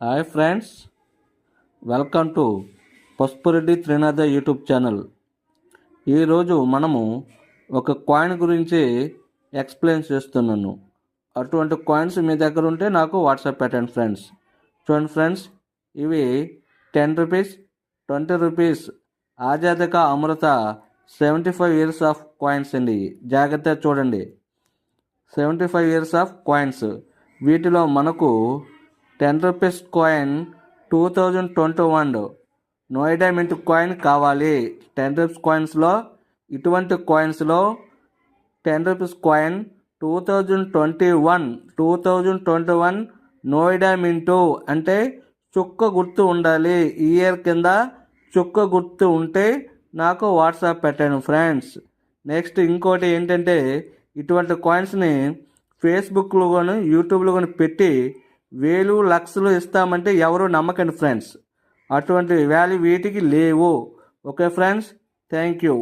Hi friends, welcome to Pasupureddy Trinatha YouTube channel. ఈరోజు మనము ఒక కాయిన్ గురించి ఎక్స్ప్లెయిన్ చేస్తున్నాను. అటువంటి కాయిన్స్ మీ దగ్గర ఉంటే నాకు వాట్సాప్ పెట్టండి ఫ్రెండ్స్. చూడండి ఫ్రెండ్స్, ఇవి 10 రూపీస్, 20 రూపీస్ ఆజాద్ కా అమృత 75 ఇయర్స్ ఆఫ్ కాయిన్స్ అండి. జాగ్రత్తగా చూడండి, 75 ఇయర్స్ ఆఫ్ కాయిన్స్. వీటిలో మనకు 10 rupees coin 2021 Noida mint coin కావాలి. 10 రూపీస్ కాయిన్స్లో ఇటువంటి కాయిన్స్లో 10 రూపీస్ కాయిన్ 2021 నోయిడా మింటు అంటే చుక్క గుర్తు ఉండాలి. ఇయర్ కింద చుక్క గుర్తు ఉంటే నాకు వాట్సాప్ పెట్టండి ఫ్రెండ్స్. నెక్స్ట్ ఇంకోటి ఏంటంటే, ఇటువంటి కాయిన్స్ని ఫేస్బుక్లో కానీ యూట్యూబ్లో కానీ పెట్టి వేలు లక్షలు ఇస్తామంటే ఎవరు నమ్మకండి ఫ్రెండ్స్. అటువంటి వాల్యూ వీటికి లేవు. Okay friends, thank you.